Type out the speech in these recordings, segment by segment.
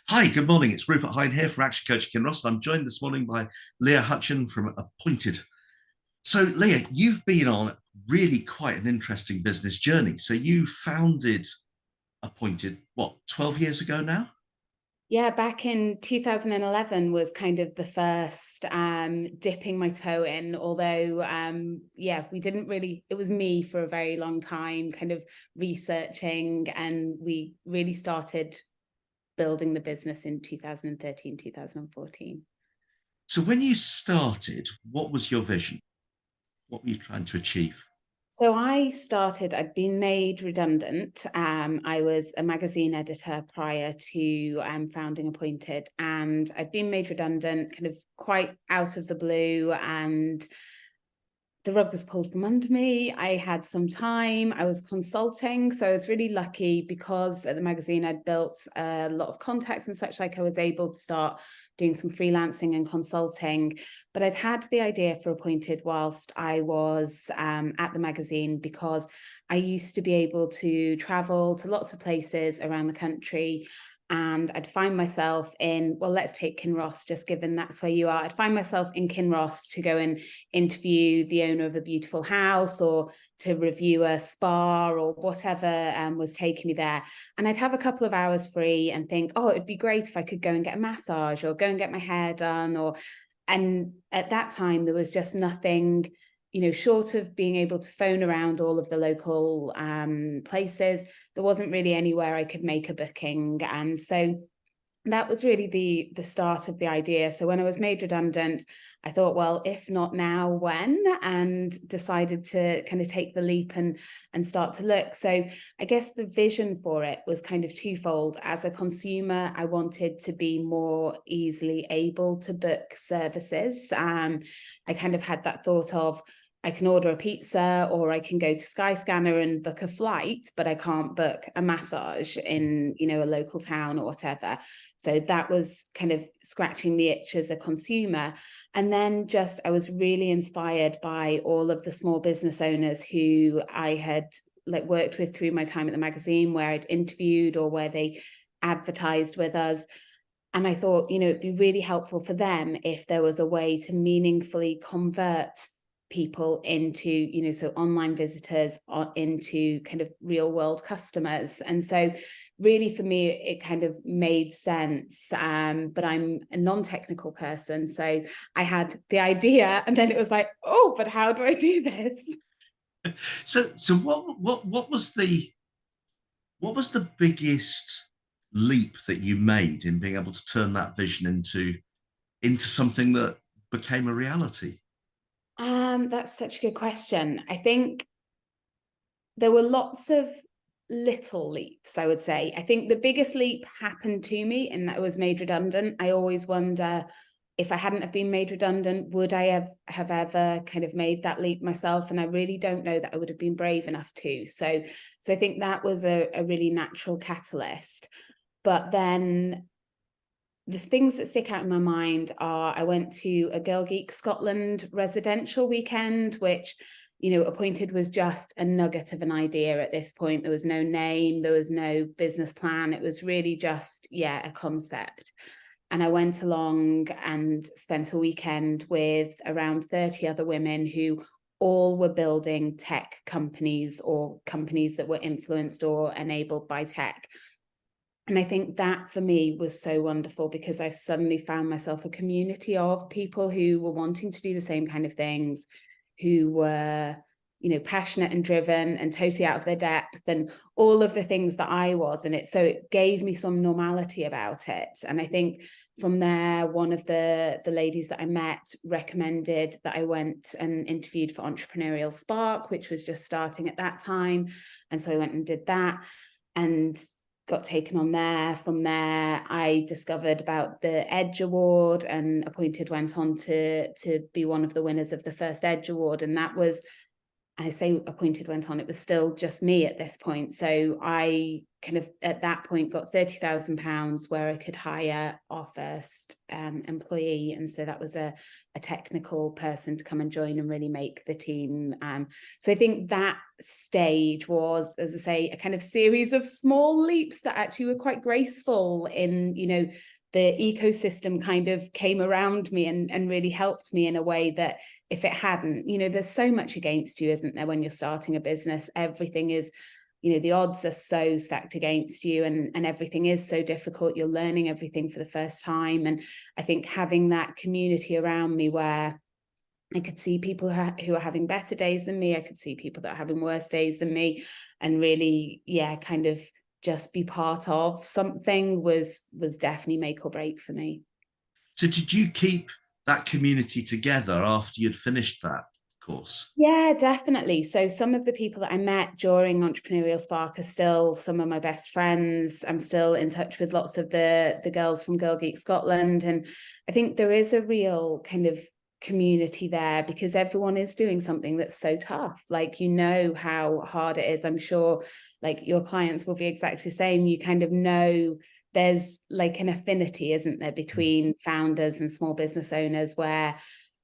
Hi, good morning. It's Rupert Hyde here from Action Coach Kinross. I'm joined this morning by Leah Hutcheon from Appointed. So, Leah, you've been on really quite an interesting business journey. So, you founded Appointed, what, 12 years ago now? Yeah, back in 2011 was kind of the first dipping my toe in, although yeah, we didn't really, it was me for a very long time, kind of researching, and we really started building the business in 2013, 2014. So, when you started, what was your vision? What were you trying to achieve? So I'd been made redundant. I was a magazine editor prior to founding Appointed, and I'd been made redundant kind of quite out of the blue. And the rug was pulled from under me. I had some time. I was consulting. So I was really lucky because at the magazine I'd built a lot of contacts and such, like I was able to start doing some freelancing and consulting. But I'd had the idea for Appointed whilst I was at the magazine, because I used to be able to travel to lots of places around the country, and I'd find myself in, well, let's take Kinross, just given that's where you are. I'd find myself in Kinross to go and interview the owner of a beautiful house, or to review a spa, or whatever was taking me there. And I'd have a couple of hours free and think, oh, it'd be great if I could go and get a massage or go and get my hair done. And at that time, there was just nothing, short of being able to phone around all of the local places. There wasn't really anywhere I could make a booking. And so that was really the start of the idea. So when I was made redundant, I thought, well, if not now, when? And decided to kind of take the leap and start to look. So I guess the vision for it was kind of twofold. As a consumer, I wanted to be more easily able to book services. I kind of had that thought of, I can order a pizza, or I can go to Skyscanner and book a flight, but I can't book a massage in, a local town or whatever. So that was kind of scratching the itch as a consumer. And then just, I was really inspired by all of the small business owners who I had like worked with through my time at the magazine, where I'd interviewed or where they advertised with us. And I thought, it'd be really helpful for them if there was a way to meaningfully convert people into, so online visitors into kind of real world customers. And so really for me, it kind of made sense. But I'm a non-technical person. So I had the idea, and then it was like, oh, but how do I do this? So, what was the biggest leap that you made in being able to turn that vision into something that became a reality? That's such a good question. I think there were lots of little leaps, I would say. I think the biggest leap happened to me in that I was made redundant. I always wonder, if I hadn't have been made redundant, would I have ever kind of made that leap myself? And I really don't know that I would have been brave enough to. So I think that was a really natural catalyst. But then the things that stick out in my mind are, I went to a Girl Geek Scotland residential weekend, which, Appointed was just a nugget of an idea at this point. There was no name, there was no business plan. It was really just, yeah, a concept. And I went along and spent a weekend with around 30 other women who all were building tech companies, or companies that were influenced or enabled by tech. And I think that for me was so wonderful, because I suddenly found myself a community of people who were wanting to do the same kind of things, who were, passionate and driven and totally out of their depth, and all of the things that I was. And it gave me some normality about it. And I think from there, one of the ladies that I met recommended that I went and interviewed for Entrepreneurial Spark, which was just starting at that time. And so I went and did that, and got taken on there. From there, I discovered about the Edge Award, and Appointed went on to be one of the winners of the first Edge Award. And that was I say appointed went on, it was still just me at this point. So I kind of at that point got £30,000 where I could hire our first employee. And so that was a technical person to come and join and really make the team. So I think that stage was, as I say, a kind of series of small leaps that actually were quite graceful in, the ecosystem kind of came around me and really helped me in a way that if it hadn't, there's so much against you, isn't there, when you're starting a business? Everything is, the odds are so stacked against you, and everything is so difficult. You're learning everything for the first time. And I think having that community around me where I could see people who are having better days than me, I could see people that are having worse days than me, and really, kind of just be part of something was definitely make or break for me. So did you keep that community together after you'd finished that course? Yeah, definitely. So some of the people that I met during Entrepreneurial Spark are still some of my best friends. I'm still in touch with lots of the girls from Girl Geek Scotland. And I think there is a real kind of community there because everyone is doing something that's so tough. Like, how hard it is. I'm sure like your clients will be exactly the same. You kind of know there's like an affinity, isn't there, between founders and small business owners where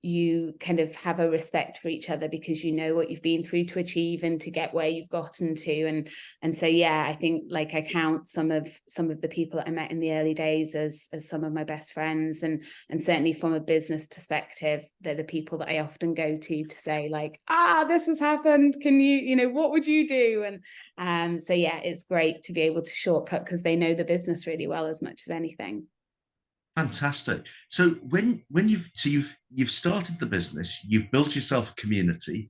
you kind of have a respect for each other because you know what you've been through to achieve and to get where you've gotten to. And so, I think like I count some of the people that I met in the early days as some of my best friends. And certainly from a business perspective, they're the people that I often go to say like, this has happened. Can you, what would you do? And so, it's great to be able to shortcut because they know the business really well as much as anything. Fantastic. So you've started the business, you've built yourself a community,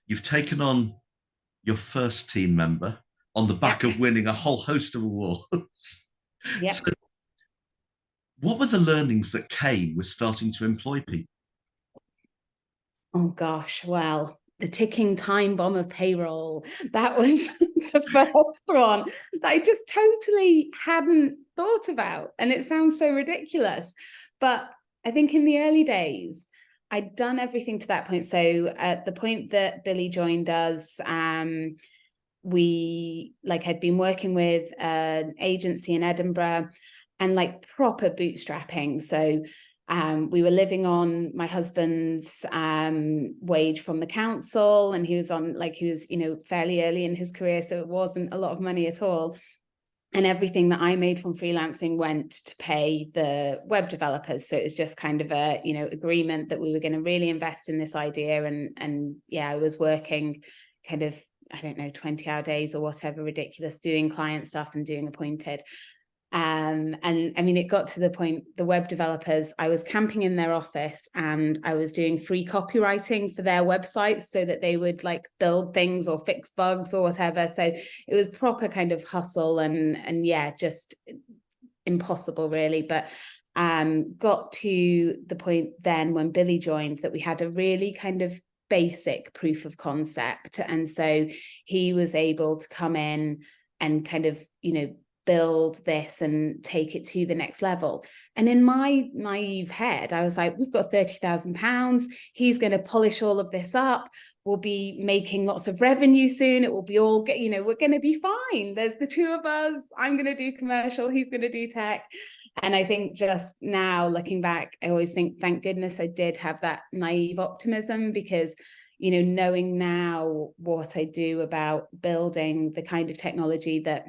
you've taken on your first team member on the back of winning a whole host of awards. Yeah. So what were the learnings that came with starting to employ people? Oh gosh, well, the ticking time bomb of payroll. That was the first one that I just totally hadn't thought about. And it sounds so ridiculous. But I think in the early days, I'd done everything to that point. So at the point that Billy joined us, I'd been working with an agency in Edinburgh and like proper bootstrapping. So we were living on my husband's wage from the council, and he was fairly early in his career, so it wasn't a lot of money at all. And everything that I made from freelancing went to pay the web developers. So it was just kind of a, agreement that we were going to really invest in this idea. And I was working kind of, I don't know, 20-hour days or whatever ridiculous, doing client stuff and doing appointed. And I mean, it got to the point, the web developers, I was camping in their office and I was doing free copywriting for their websites so that they would like build things or fix bugs or whatever. So it was proper kind of hustle and just impossible really. But got to the point then when Billy joined that we had a really kind of basic proof of concept. And so he was able to come in and kind of, build this and take it to the next level. And in my naive head, I was like, we've got £30,000. He's going to polish all of this up. We'll be making lots of revenue soon. It will be all, we're going to be fine. There's the two of us. I'm going to do commercial. He's going to do tech. And I think just now looking back, I always think, thank goodness I did have that naive optimism because knowing now what I do about building the kind of technology that,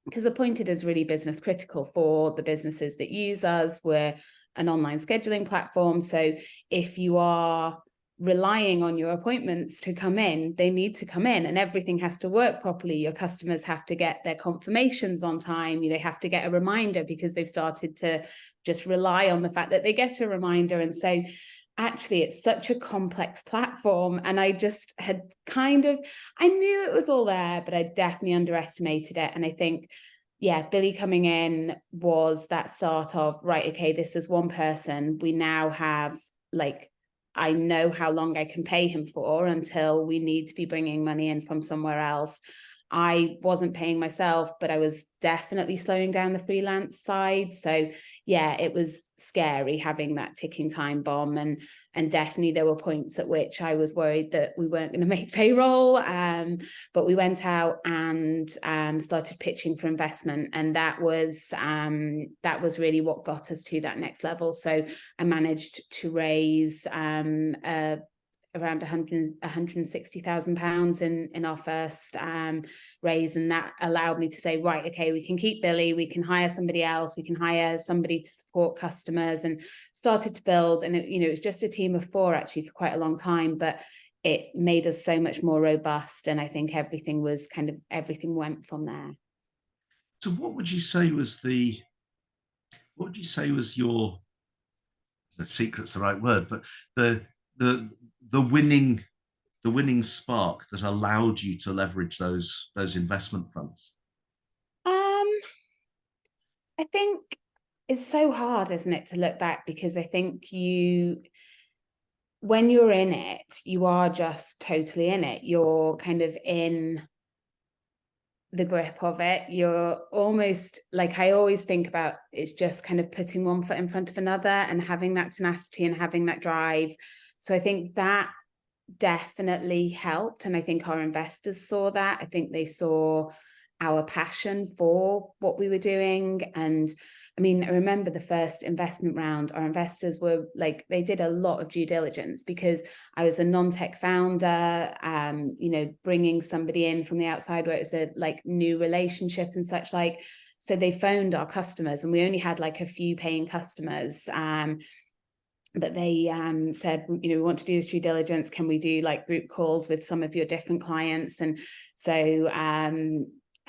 because Appointed is really business critical for the businesses that use us. We're an online scheduling platform. So if you are relying on your appointments to come in, they need to come in and everything has to work properly. Your customers have to get their confirmations on time. They have to get a reminder because they've started to just rely on the fact that they get a reminder. And so actually it's such a complex platform, and I just had I knew it was all there, but I definitely underestimated it. And I think Billy coming in was that start of, right, okay, this is one person. We now have I know how long I can pay him for until we need to be bringing money in from somewhere else. I wasn't paying myself, but I was definitely slowing down the freelance side. So yeah, it was scary having that ticking time bomb, and definitely there were points at which I was worried that we weren't going to make payroll. But we went out and started pitching for investment, and that was really what got us to that next level. So I managed to raise around £160,000 in our first raise, and that allowed me to say, right, okay, we can keep Billy, we can hire somebody else, we can hire somebody to support customers, and started to build. And it was just a team of 4 actually for quite a long time, but it made us so much more robust, and I think everything went from there. So what would you say was your, secret's the right word, but the the winning spark that allowed you to leverage those investment funds? I think it's so hard, isn't it, to look back, because I think when you're in it, you are just totally in it. You're kind of in the grip of it. You're almost like, I always think about, it's just kind of putting one foot in front of another and having that tenacity and having that drive. So I think that definitely helped, and I think our investors saw that. I think they saw our passion for what we were doing. And I mean, I remember the first investment round, our investors were like, they did a lot of due diligence, because I was a non-tech founder, bringing somebody in from the outside where it's a like new relationship and such like. So they phoned our customers, and we only had like a few paying customers. But they said, we want to do this due diligence. Can we do like group calls with some of your different clients? And so,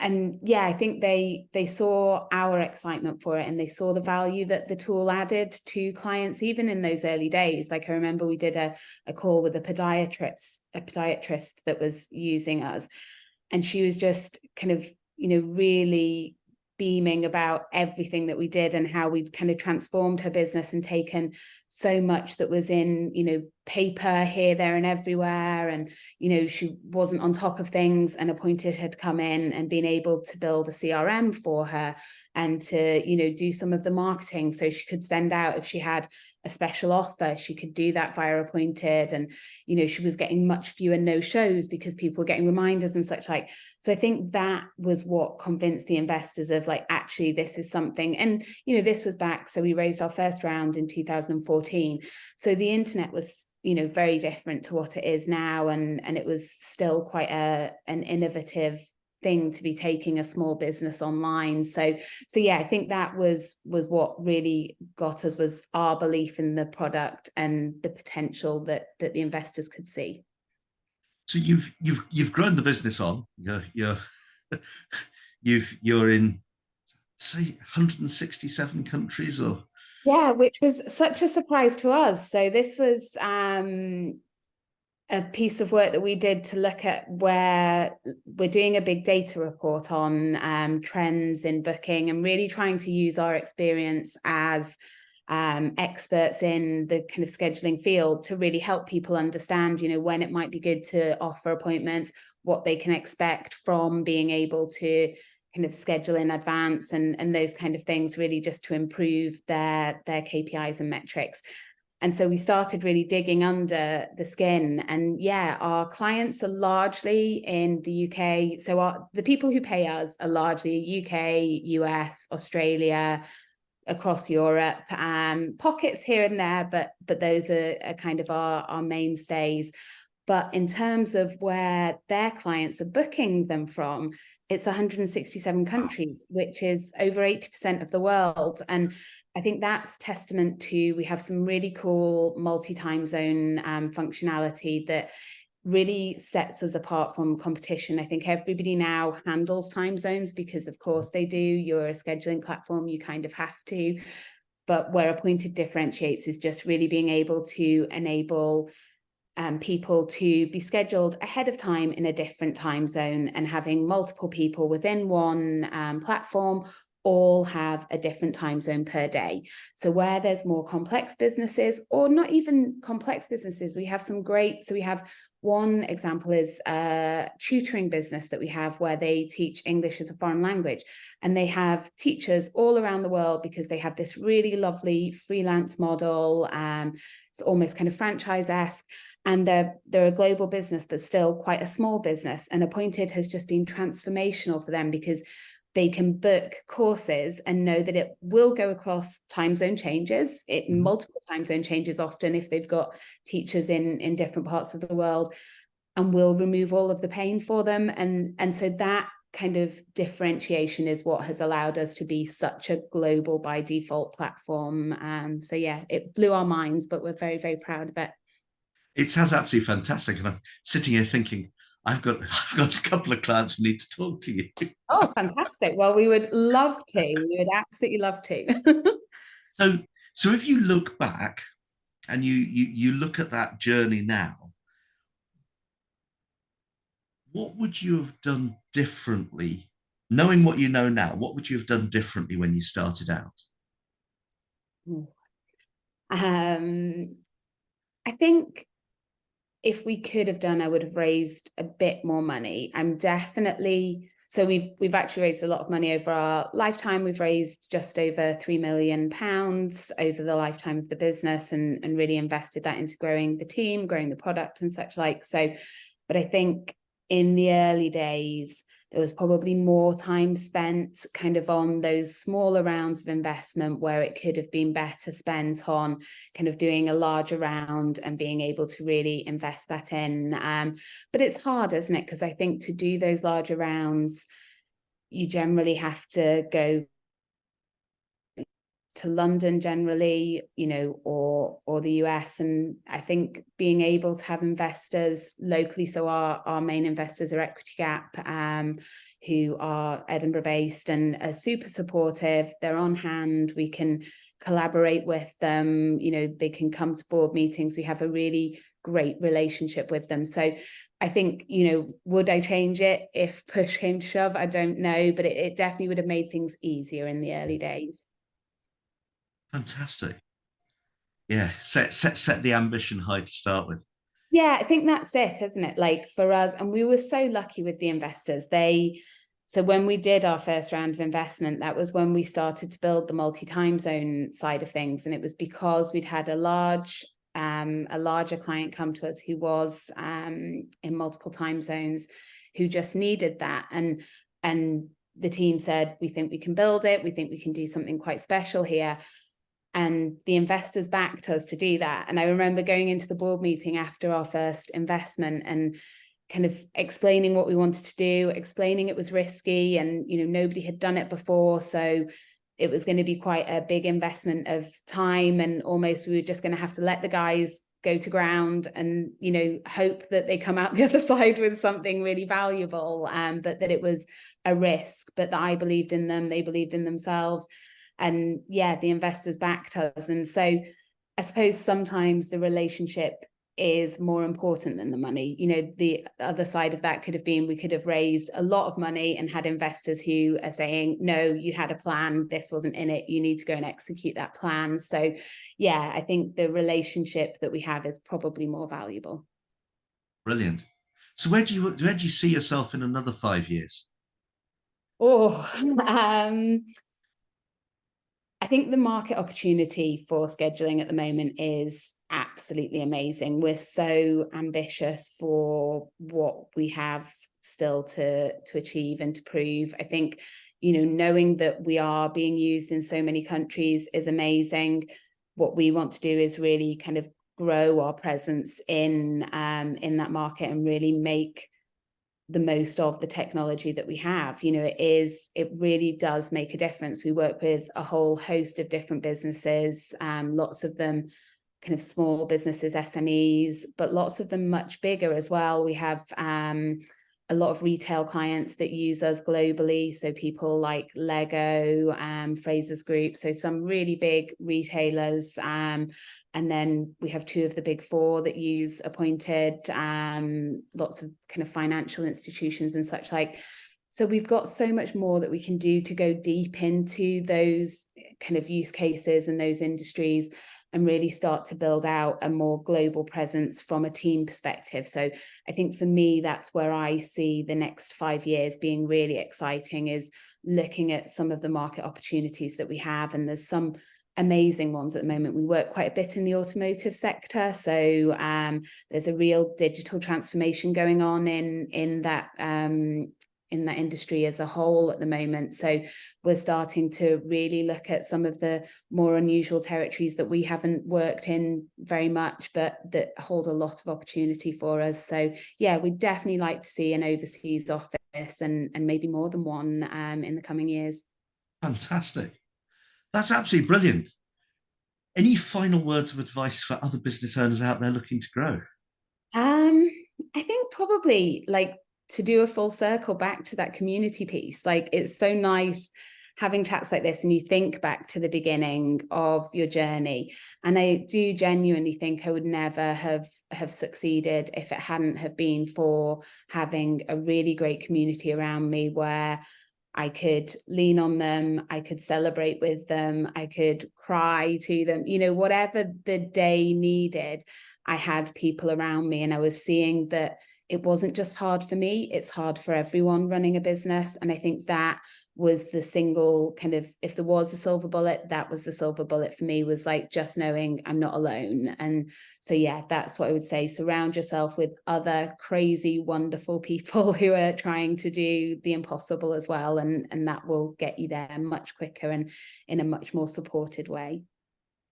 and yeah, I think they saw our excitement for it, and they saw the value that the tool added to clients, even in those early days. Like I remember we did a call with a podiatrist that was using us, and she was just kind of, really beaming about everything that we did and how we'd kind of transformed her business and taken so much that was in, paper here, there, and everywhere. And, she wasn't on top of things, and Appointed had come in and been able to build a CRM for her, and to, do some of the marketing. So she could send out, if she had a special offer, she could do that via Appointed. And, she was getting much fewer no-shows because people were getting reminders and such like. So I think that was what convinced the investors of like, actually, this is something. And, this was back. So we raised our first round in 2014. So the internet was, very different to what it is now. And it was still quite an innovative thing to be taking a small business online. So yeah, I think that was what really got us, was our belief in the product and the potential that the investors could see. So you've grown the business on. You're in, say, 167 countries, or yeah, which was such a surprise to us. So this was a piece of work that we did to look at where we're doing a big data report on trends in booking, and really trying to use our experience as experts in the kind of scheduling field to really help people understand, when it might be good to offer appointments, what they can expect from being able to kind of schedule in advance, and those kind of things, really just to improve their KPIs and metrics. And so we started really digging under the skin. And yeah, our clients are largely in the UK. So the people who pay us are largely UK, US, Australia, across Europe, pockets here and there, but those are kind of our mainstays. But in terms of where their clients are booking them from, it's 167 countries, which is over 80% of the world. And I think that's testament to, we have some really cool multi-time zone functionality that really sets us apart from competition. I think everybody now handles time zones because of course they do. You're a scheduling platform, you kind of have to. But where Appointed differentiates is just really being able to enable people to be scheduled ahead of time in a different time zone, and having multiple people within one platform, all have a different time zone per day. So where there's more complex businesses, or not even complex businesses, we have some great, so we have one example is a tutoring business that we have where they teach English as a foreign language, and they have teachers all around the world because they have this really lovely freelance model. It's almost kind of franchise-esque, and they're a global business, but still quite a small business. And Appointed has just been transformational for them because they can book courses and know that it will go across time zone changes, multiple time zone changes often if they've got teachers in different parts of the world, and will remove all of the pain for them. And so that kind of differentiation is what has allowed us to be such a global by default platform. So yeah, it blew our minds, but we're very, very proud of it. It sounds absolutely fantastic. And I'm sitting here thinking, I've got a couple of clients who need to talk to you. Oh, fantastic. Well, we would love to. We would absolutely love to. So so if you look back and you look at that journey now, what would you have done differently? Knowing what you know now, what would you have done differently when you started out? Um, I think if we could have done, I would have raised a bit more money. I'm definitely, so we've actually raised a lot of money over our lifetime. We've raised just over £3 million over the lifetime of the business, and really invested that into growing the team, growing the product and such like. So, but I think in the early days, there was probably more time spent kind of on those smaller rounds of investment where it could have been better spent on kind of doing a larger round and being able to really invest that in. But it's hard, isn't it? Because I think to do those larger rounds, you generally have to go to London generally, or the US. And I think being able to have investors locally, so our main investors are Equity Gap, who are Edinburgh based and are super supportive. They're on hand. We can collaborate with them. They can come to board meetings. We have a really great relationship with them. So I think, would I change it if push came to shove? I don't know, but it definitely would have made things easier in the early days. Fantastic. Yeah, set the ambition high to start with. Yeah, I think that's it, isn't it? Like for us, and we were so lucky with the investors. So when we did our first round of investment, that was when we started to build the multi-time zone side of things. And it was because we'd had a larger client come to us who was in multiple time zones, who just needed that. And the team said, we think we can build it. We think we can do something quite special here. And the investors backed us to do that. And I remember going into the board meeting after our first investment and kind of explaining what we wanted to do, explaining it was risky, and nobody had done it before, so it was going to be quite a big investment of time, and almost we were just going to have to let the guys go to ground and hope that they come out the other side with something really valuable, but that it was a risk, but that I believed in them, they believed in themselves. And yeah, the investors backed us. And so I suppose sometimes the relationship is more important than the money. The other side of that could have been, we could have raised a lot of money and had investors who are saying, no, you had a plan, this wasn't in it, you need to go and execute that plan. So yeah, I think the relationship that we have is probably more valuable. Brilliant. So where do you see yourself in another 5 years? Oh, I think the market opportunity for scheduling at the moment is absolutely amazing. We're so ambitious for what we have still to achieve and to prove. I think, knowing that we are being used in so many countries is amazing. What we want to do is really kind of grow our presence in that market and really make the most of the technology that we have. It really does make a difference. We work with a whole host of different businesses, lots of them kind of small businesses, SMEs, but lots of them much bigger as well. We have a lot of retail clients that use us globally. So people like Lego, Fraser's Group, so some really big retailers. And then we have 2 of the big 4 that use Appointed, lots of kind of financial institutions and such like. So we've got so much more that we can do to go deep into those kind of use cases and those industries and really start to build out a more global presence from a team perspective. So I think for me, that's where I see the next 5 years being really exciting, is looking at some of the market opportunities that we have. And there's some amazing ones at the moment. We work quite a bit in the automotive sector. So there's a real digital transformation going on in that industry as a whole at the moment. So we're starting to really look at some of the more unusual territories that we haven't worked in very much, but that hold a lot of opportunity for us. So yeah, we'd definitely like to see an overseas office, and maybe more than one in the coming years. Fantastic. That's absolutely brilliant. Any final words of advice for other business owners out there looking to grow? I think probably like to do a full circle back to that community piece. Like, it's so nice having chats like this and you think back to the beginning of your journey. And I do genuinely think I would never have succeeded if it hadn't have been for having a really great community around me, where I could lean on them, I could celebrate with them, I could cry to them, whatever the day needed. I had people around me, and I was seeing that it wasn't just hard for me, it's hard for everyone running a business. And I think that was the single kind of, if there was a silver bullet, that was the silver bullet for me, was like just knowing I'm not alone. And so yeah, that's what I would say. Surround yourself with other crazy, wonderful people who are trying to do the impossible as well. And that will get you there much quicker and in a much more supported way.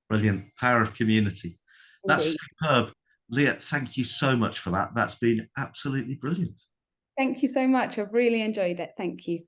Brilliant. Power of community. That's Indeed. superb. Leah, thank you so much for that. That's been absolutely brilliant. Thank you so much. I've really enjoyed it. Thank you.